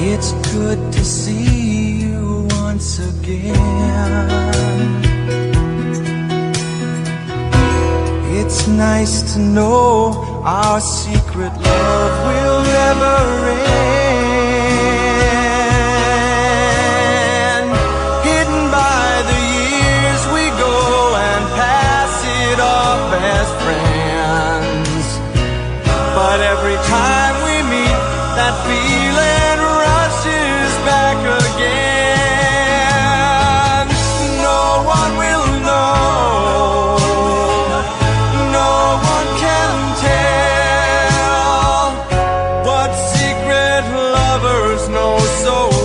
It's good to see you once again. It's nice to know our secret love will never end. Hidden by the years we go and pass it off as friends. But every time we meet, that feeling rushes back again. No one will know, no one can tell what secret lovers know so well.